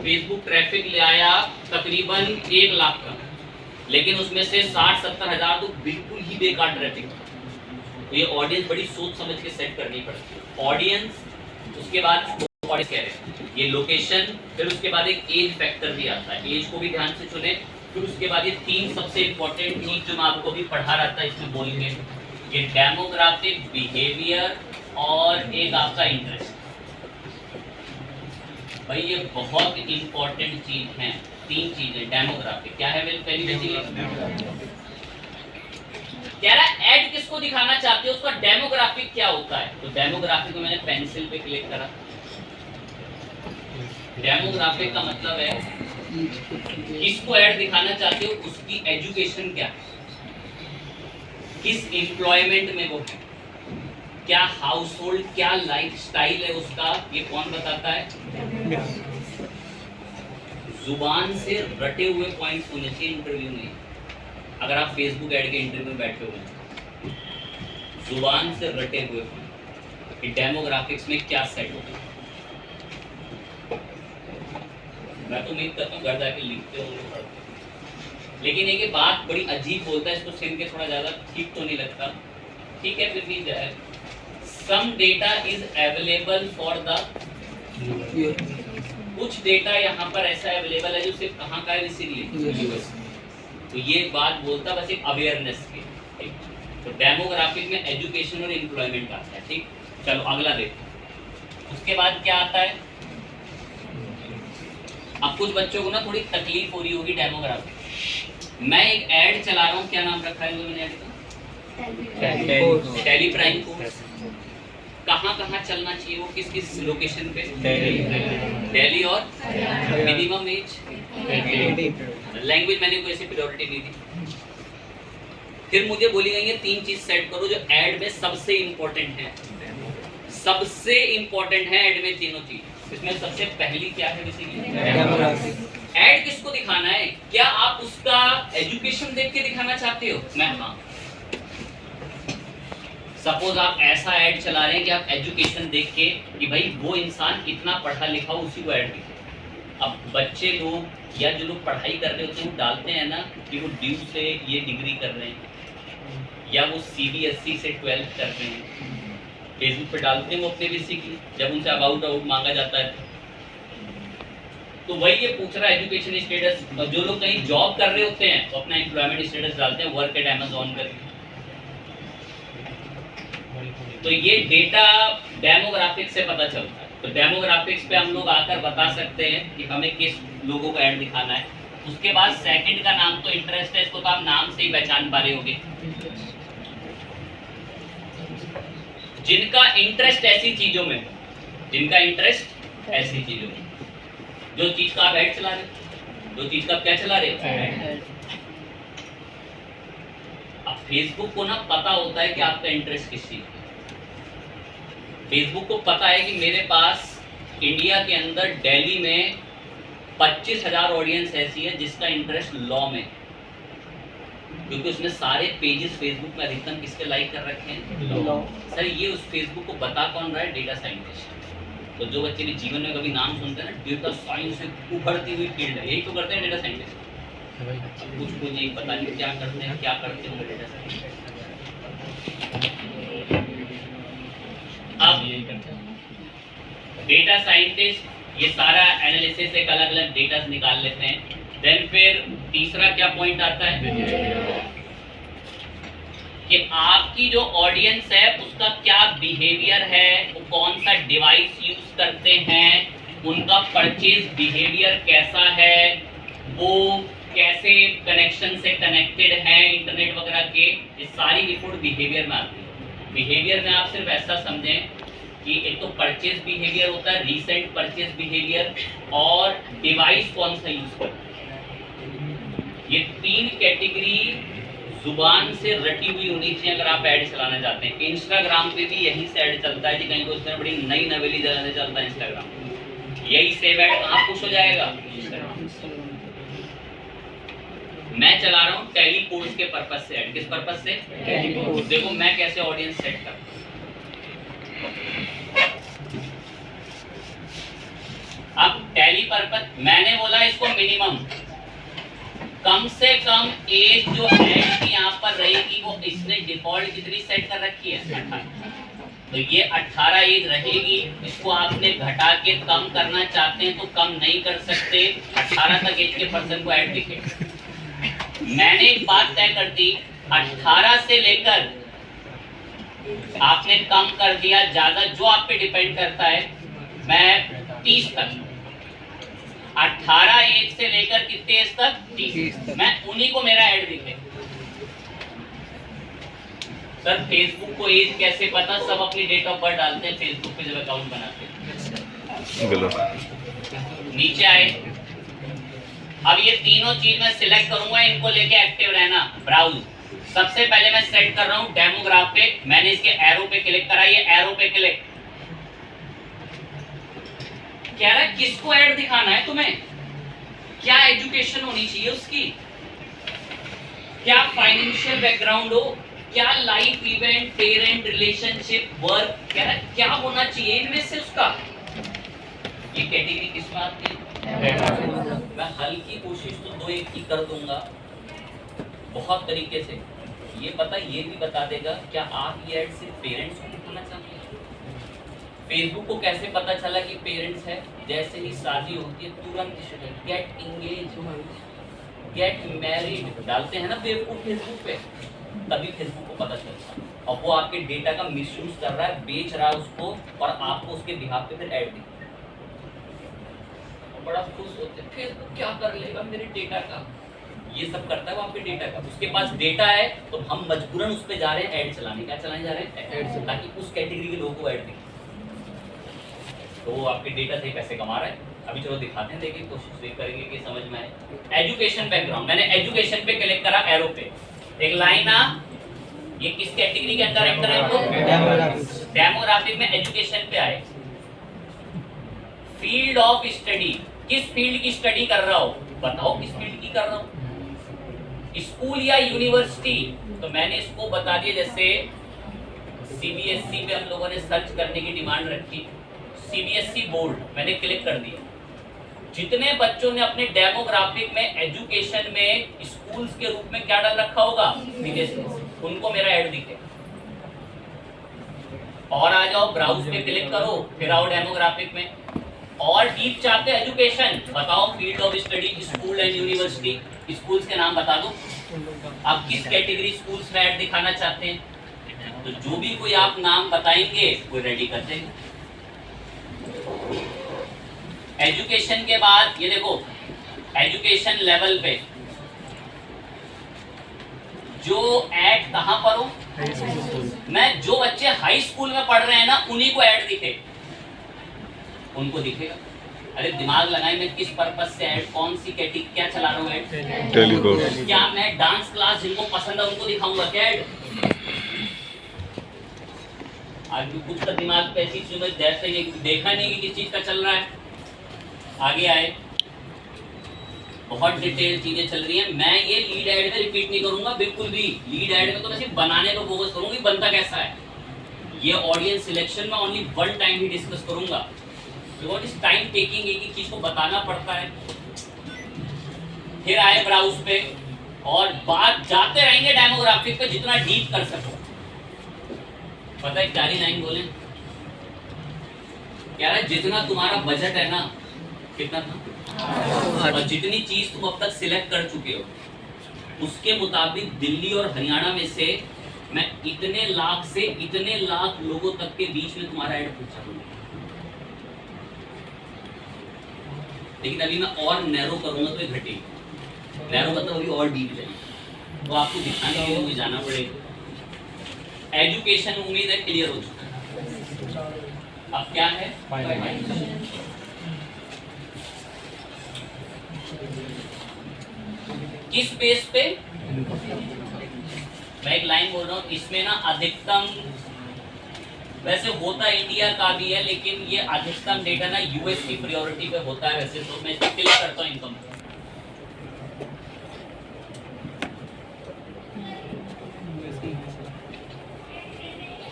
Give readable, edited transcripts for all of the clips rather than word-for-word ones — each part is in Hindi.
फेसबुक ट्रैफिक ले आया तकरीबन 1 लाख का, लेकिन उसमें से 60-70 हज़ार तो बिल्कुल ही बेकार ट्रैफिक था। तो ये ऑडियंस बड़ी सोच समझ के सेट करनी पड़ती है। ऑडियंस, उसके बाद ऑडियंस कह रहे हैं, ये लोकेशन, फिर उसके बाद एक एज फैक्टर भी आता है, एज को भी ध्यान से चुने। फिर उसके बाद ये 3 सबसे इंपॉर्टेंट चीज जो मैं आपको भी पढ़ा रहा था इसमें बोलेंगे, ये डेमोग्राफिक, बिहेवियर और एक आपका इंटरेस्ट। भाई ये बहुत इंपॉर्टेंट चीज है, 3 चीजें। डेमोग्राफिक क्या है मेरी पहली बेसिकली, कह रहा ऐड किसको दिखाना चाहते हो, उसका डेमोग्राफिक क्या होता है। तो डेमोग्राफिक को मैंने पेंसिल पे क्लिक करा। डेमोग्राफिक का मतलब है किसको ऐड दिखाना चाहते हो, उसकी एजुकेशन क्या है, किस एम्प्लॉयमेंट में वो है, क्या हाउस होल्ड, क्या लाइफ स्टाइल है उसका, ये कौन बताता है। जुबान से रटे हुए पॉइंट्स होने चाहिए इंटरव्यू में। अगर आप फेसबुक ऐड के इंटरव्यू में बैठे हुए, जुबान से रटे हुए पॉइंट, डेमोग्राफिक्स में क्या सेट होगा। मैं तो उम्मीद करता हूँ घर जाके लिखते होंगे, पढ़ते होंगे। लेकिन एक बात बड़ी अजीब बोलता है, इसको सुन के थोड़ा ज़्यादा ठीक तो नहीं लगता, ठीक है फिर भी जाए। Some data is available for the, कुछ डेटा यहाँ पर ऐसा अवेलेबल है जो सिर्फ कहाँ का है, इसीलिए। तो ये बात बोलता बस एक अवेयरनेस के, ठीक। तो डेमोग्राफिक में एजुकेशन और एम्प्लॉयमेंट आता है, ठीक। चलो अगला देखो। उसके बाद क्या आता है, अब कुछ बच्चों को ना थोड़ी तकलीफ हो रही होगी डेमोग्राफिक। मैं एक ऐड चला रहा हूँ, क्या नाम रखा है मैंने ऐड का, टेली प्राइम कोर्स। कहाँ कहाँ चलना चाहिए वो, किस किस लोकेशन पे, दिल्ली और मिनिमम एज, लैंग्वेज मैंने कोई ऐसी प्रायोरिटी नहीं दी। फिर मुझे बोली गई है 3 चीज सेट करो जो ऐड में सबसे इंपॉर्टेंट है, सबसे इंपॉर्टेंट है ऐड में तीनों चीज। इसमें सबसे पहली क्या है बेसिकली, ऐड किसको दिखाना है, क्या आप उसका एजुकेशन देख के दिखाना चाहते हो। मैं हाँ, सपोज आप ऐसा ऐड चला रहे हैं कि आप एजुकेशन देख के कि भाई वो इंसान इतना पढ़ा लिखा हो, उसी को ऐड दिखे। अब बच्चे लोग या जो लोग पढ़ाई कर रहे होते हैं वो डालते हैं ना कि वो ड्यू से ये डिग्री कर रहे हैं या वो CBSE से 12th कर रहे हैं, फेसबुक पे डालते हैं वो अपने बेसिकली, जब उनसे अबाउट आउट मांगा जाता है तो वही ये पूछ रहा है एजुकेशन स्टेटस। जो लोग कहीं जॉब कर रहे होते हैं तो अपना एम्प्लॉयमेंट स्टेटस डालते हैं, वर्क एट Amazon करके। तो ये डेटा डेमोग्राफिक्स से पता चलता है। तो डेमोग्राफिक्स पे हम लोग आकर बता सकते हैं कि हमें किस लोगों को ऐड दिखाना है। उसके बाद सेकंड का नाम तो इंटरेस्ट है, इसको तो आप नाम से ही पहचान पा रहे होंगे। जिनका इंटरेस्ट ऐसी चीजों में, जिनका इंटरेस्ट ऐसी चीजों में, जो चीज का आप ऐड चला रहे हो, जो चीज का आप क्या चला रहे हो। अब फेसबुक को ना पता होता है कि आपका इंटरेस्ट किस चीज में। फेसबुक को पता है कि मेरे पास इंडिया के अंदर दिल्ली में 25,000 ऑडियंस ऐसी है जिसका इंटरेस्ट लॉ में, क्योंकि उसमें सारे पेजेस फेसबुक में अधिकतम किसके लाइक कर रखे हैं, लॉ। सर ये उस फेसबुक को बता कौन रहा है, डेटा साइंटिस्ट। तो जो बच्चे भी जीवन में कभी नाम सुनते हैं ना, डेटा साइंस से उभरती हुई फील्ड है, यही तो करते हैं डेटा साइंटिस्ट। कुछ को नहीं पता नहीं क्या करते हैं, क्या करते होंगे डेटा साइंटिस्ट। अब डेटा साइंटिस्ट ये सारा एनालिसिस एक अलग अलग डेटा निकाल लेते हैं। देन फिर तीसरा क्या पॉइंट आता है कि आपकी जो ऑडियंस है उसका क्या बिहेवियर है, वो कौन सा डिवाइस यूज करते हैं, उनका परचेज बिहेवियर कैसा है, वो कैसे कनेक्शन से कनेक्टेड है इंटरनेट वगैरह के, ये सारी रिपोर्ट बिहेवियर में आती है। बिहेवियर में आप सिर्फ ऐसा समझें कि एक तो परचेज बिहेवियर होता है, रीसेंट परचेज बिहेवियर, और डिवाइस कौन सा यूज करता है। ये 3 कैटेगरी जुबान से रटी हुई होनी चाहिए अगर आप ऐड चलाना चाहते हैं। इंस्टाग्राम पे भी यही से ऐड चलता है जी, कहीं को उसमें बड़ी नई नवेली जगह से चलता है इंस्टाग्राम। यही सेव ऐड कहाँ पुश हो जाएगा, मैं चला रहा हूँ टैली कोर्स के पर्पस से ऐड। किस पर्पस से, टैली कोर्स। देखो मैं कैसे ऑडियंस सेट करता हूँ। अब टैली पर्पस मैंने बोला इसको मिनिमम, कम से कम एज जो एड की यहाँ पर रहेगी वो इसने डिफॉल्ट कितनी सेट कर रखी है 18, तो ये 18 एज रहेगी। इसको आपने घटा के कम करना चाहते हैं तो कम नहीं कर सकते, 18 तक एज के पर्सन को ऐड दिखे। मैंने एक बात तय कर दी, 18 से लेकर आपने कम कर दिया, ज्यादा जो आप पे डिपेंड करता है, मैं 30 तक, 18 एज से लेकर कितने एज तक 30, मैं उन्हीं को मेरा ऐड दिखे। सर फेसबुक को एज कैसे पता? सब अपनी डेट ऑफ बर्थ डालते हैं फेसबुक पे जब अकाउंट बनाते हैं। नीचे आए, अब ये तीनों चीज मैं सिलेक्ट करूंगा, इनको लेके एक्टिव रहना। ब्राउज, सबसे पहले मैं सेट कर रहा हूं डेमोग्राफिक, मैंने इसके एरो पे क्लिक करा, ये एरो पे क्लिक कह रहा है किसको ऐड दिखाना है तुम्हें, क्या एजुकेशन होनी चाहिए उसकी, क्या फाइनेंशियल बैकग्राउंड हो, क्या life event, parent relationship, work, कह रहा है क्या होना चाहिए इनमें से उसका। ये कैटेगरी किस में आती है? मैं हल्की कोशिश तो 2-1 की कर दूंगा बहुत तरीके से। ये पता, ये भी बता देगा क्या आप ये ऐड सिर्फ पेरेंट्स को दिखाना चाहते हैं? फेसबुक को कैसे पता चला कि पेरेंट्स है? जैसे ही शादी होती है तुरंत गेट इंगेज, गेट मैरिड डालते हैं ना बेवकूफ फेसबुक पे, तभी फेसबुक को पता चलता है और वो आपके डेटा का मिसयूज कर रहा है, बेच रहा है उसको, और आपको उसके बिहाफ पे फिर ऐड दिखता है। बड़ा खुश होते हैं फेसबुक क्या कर लेगा मेरे डेटा का, ये सब करता है वो आपके डेटा का। उसके पास डेटा है तो हम मजबूरन उस पे जा रहे हैं ऐड चलाने। क्या चलाने जा रहे हैं? ऐड, ताकि उस कैटेगरी के लोगों को ऐड दिखे, तो वो आपके डेटा से पैसे कमा रहा है। अभी चलो दिखाते हैं, देखिए कोशिश करेंगे कि समझ में आए। एजुकेशन बैकग्राउंड, मैंने एजुकेशन पे क्लिक करा, एरो पे एक लाइन आ, ये किस कैटेगरी के अंदर एंटर है? वो डेमोग्राफिक में एजुकेशन पे आए। फील्ड ऑफ स्टडी, किस फील्ड की स्टडी कर रहा हो, बताओ किस फील्ड की कर रहा हूं, स्कूल या यूनिवर्सिटी, तो मैंने इसको बता दिया। जैसे सीबीएसई पे हम लोगों ने सर्च करने की डिमांड रखी, सीबीएसई बोर्ड, मैंने क्लिक कर दिया। जितने बच्चों ने अपने डेमोग्राफिक में एजुकेशन में स्कूल्स के रूप में क्या डाल रखा होगा सीबीएसई, उनको मेरा ऐड दिखेगा। और आ जाओ ब्राउज पे क्लिक करो, फिर आओ डेमोग्राफिक में, और डीप चाहते एजुकेशन, बताओ field of study, school and university, schools के नाम बता दो, आप किस कैटेगरी स्कूल्स में ऐड दिखाना चाहते हैं, तो जो भी कोई आप नाम बताएंगे वो रेडी कर देंगे। एजुकेशन के बाद ये देखो एजुकेशन लेवल पे जो ऐड कहां पर हो, मैं जो बच्चे हाई स्कूल में पढ़ रहे हैं ना उन्हीं को ऐड दिखे, उनको दिखेगा। अरे दिमाग लगाए, मैं किस पर्पस से ऐड, कौन सी कैटेगरी, क्या चला रहा हूँ ऐड, टेलीकॉम, क्या मैं डांस क्लास जिनको पसंद है उनको दिखाऊंगा क्या ऐड? आज भी कुछ का दिमाग पे ऐसी चीज जैसे देखा नहीं कि किस चीज का चल रहा है। आगे आए, बहुत डिटेल चीजें चल रही हैं। मैं ये लीड ऐड में रिपीट नहीं करूंगा बिल्कुल भी, लीड ऐड में तो मैं सिर्फ बनाने पर फोकस करूंगी, बनता कैसा है। ये ऑडियंस सिलेक्शन में ओनली वन टाइम ही डिस्कस करूंगा, बिकॉज इस टाइम टेकिंग एक ही चीज को बताना पड़ता है। फिर आए ब्राउज पे और बात जाते रहेंगे डेमोग्राफिक पे जितना डीप कर सको। पता है क्या लाइन बोले, क्या है, जितना तुम्हारा बजट है ना, कितना था, और जितनी चीज तुम अब तक सिलेक्ट कर चुके हो उसके मुताबिक दिल्ली और हरियाणा में से मैं इतने लाख से इतने लाख लोगों तक के बीच में तुम्हारा ऐड पहुंचा दूंगा। लेकिन अभी मैं और नैरो करूंगा तो ये घटेगी, नैरो मतलब अभी और डीप जाएगी, तो आपको दिखाने के लिए मुझे जाना पड़ेगा। एजुकेशन उम्मीद है क्लियर हो चुका है। अब क्या है, किस बेस पे, मैं एक लाइन बोल रहा हूँ, इसमें ना अधिकतम, वैसे होता इंडिया का भी है लेकिन ये अधिकतम डेटा ना यूएस की प्रायोरिटी पे होता है वैसे, तो मैं इसको क्लिक करता हूँ income.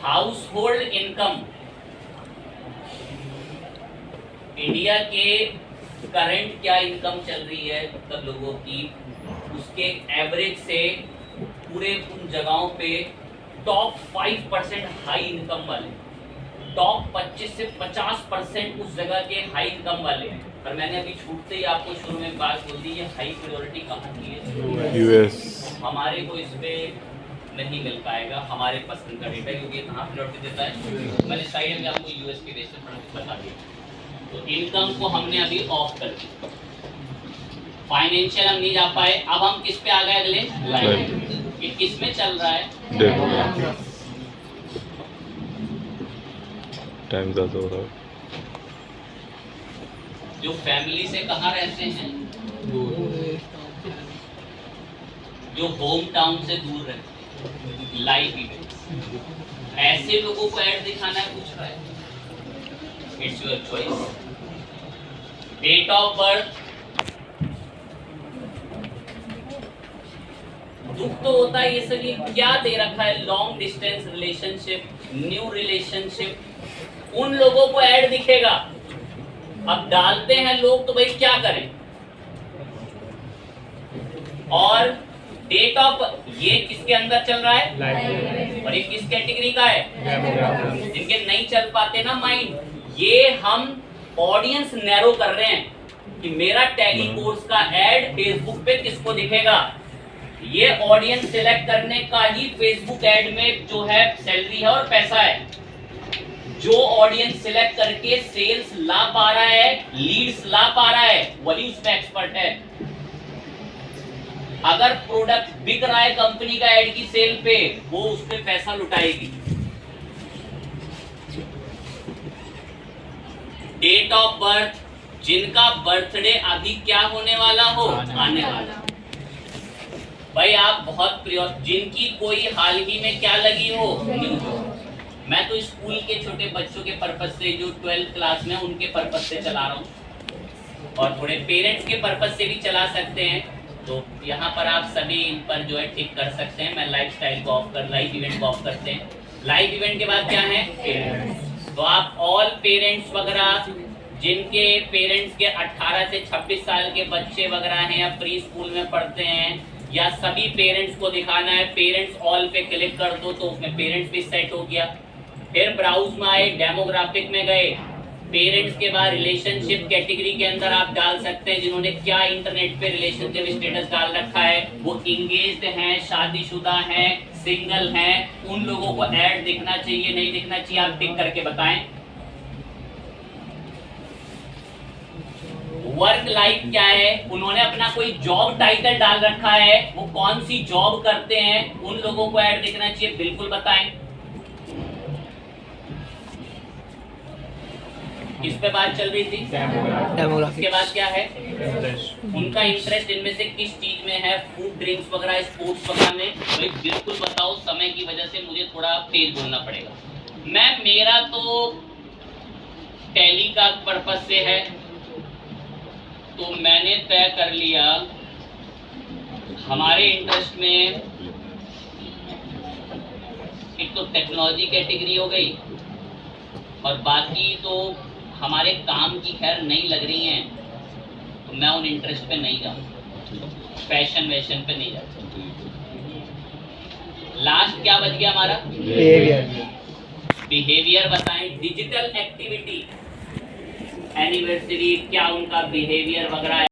House hold income, India के करंट क्या इनकम चल रही है मतलब लोगों की, उसके एवरेज से पूरे उन जगहों पे टॉप 5% हाई इनकम वाले, टॉप 25 से 50% उस जगह के हाई इनकम वाले हैं। पर मैंने अभी छूटते ही आपको शुरू में बात बोल दी, ये हाई प्रायोरिटी कहाँ की है? यूएस। हमारे को इस पे नहीं मिल पाएगा हमारे पसंद का डेटा, क्योंकि ये कहाँ प्रायोरिटी देता है। मैंने साइड में आपको यूएस के बेस पे बता दिया। तो इनकम को हमने अभी ऑफ कर दिया, फाइनेंशियल हम नहीं जा पाए। अब हम किस पे आ गए? अगले लाइन। ये किस में चल रहा है? टाइम ज़्यादा हो रहा है। जो फैमिली से कहाँ रहते हैं, जो होम टाउन से दूर रहते हैं, लाइव इवेंट, ऐसे लोगों को ऐड दिखाना है, पूछ रहा है। It's your choice. Date of birth, दुख तो होता है ये सब, ये क्या दे रखा है? Long distance relationship, new relationship, उन लोगों को ऐड दिखेगा। अब डालते हैं लोग तो भाई क्या करें? और डेट ऑफ, ये किसके अंदर चल रहा है और ये किस कैटेगरी का है? जिनके नहीं चल पाते ना माइंड, ये हम ऑडियंस नैरो कर रहे हैं कि मेरा टैली कोर्स का ऐड फेसबुक पे किसको दिखेगा। ये ऑडियंस सिलेक्ट करने का ही फेसबुक ऐड में जो है सैलरी है और पैसा है। जो ऑडियंस सिलेक्ट करके सेल्स ला पा रहा है, लीड्स ला पा रहा है, वही उसमें एक्सपर्ट है। अगर प्रोडक्ट बिक रहा है कंपनी का ऐड की सेल पे, वो उस पे पैसा लुटाएगी। डेट ऑफ बर्थ, जिनका बर्थडे अभी क्या होने वाला हो, आने वाला। भाई आप बहुत जिनकी कोई हाल ही में क्या लगी हो, न्यूज। मैं तो स्कूल के छोटे बच्चों के पर्पस से, जो 12th क्लास में, उनके पर्पस से चला रहा हूँ, और थोड़े पेरेंट्स के पर्पस से भी चला सकते हैं। तो यहाँ पर आप सभी इन पर जो है टिक कर सकते हैं। मैं लाइफस्टाइल को ऑफ कर, लाइव इवेंट को ऑफ करते हैं। लाइव इवेंट के बाद क्या है? पेरेंट्स। तो आप ऑल पेरेंट्स वगैरह, जिनके पेरेंट्स के 18 से 26 साल के बच्चे वगैरह हैं या प्री स्कूल में पढ़ते हैं, या सभी पेरेंट्स को दिखाना है, पेरेंट्स ऑल पे क्लिक कर दो तो उसमें पेरेंट्स भी सेट हो गया। फिर ब्राउज में आए, डेमोग्राफिक में गए, पेरेंट्स के बाद रिलेशनशिप कैटेगरी के अंदर आप डाल सकते हैं जिन्होंने क्या इंटरनेट पे रिलेशनशिप स्टेटस डाल रखा है, वो इंगेज्ड हैं, शादीशुदा हैं, सिंगल हैं, उन लोगों को ऐड दिखना चाहिए नहीं दिखना चाहिए, आप टिक करके बताएं। वर्क लाइफ क्या है, उन्होंने अपना कोई जॉब टाइटल डाल रखा है, वो कौन सी जॉब करते हैं, उन लोगों को ऐड दिखना चाहिए, बिल्कुल बताएं। किस पे बात चल रही थी? डेमोग्राफी। इसके बाद क्या है? उनका इंटरेस्ट इनमें से किस चीज में है, फूड, ड्रिंक्स वगैरह, स्पोर्ट्स वगैरह में? भाई बिल्कुल बताओ, समय की वजह से मुझे थोड़ा तेज बोलना पड़ेगा। मेरा तो टैली का पर्पस से है, तो मैंने तय कर लिया हमारे इंटरेस्ट में एक तो टेक्नोलॉजी कैटेगरी हो गई, और बाकी तो हमारे काम की खैर नहीं लग रही हैं, तो मैं उन इंटरेस्ट पे नहीं जाऊँ, फैशन वैशन पे नहीं जाता। लास्ट क्या बच गया हमारा? बिहेवियर बताएं। डिजिटल एक्टिविटी, एनिवर्सरी, क्या उनका बिहेवियर वगैरह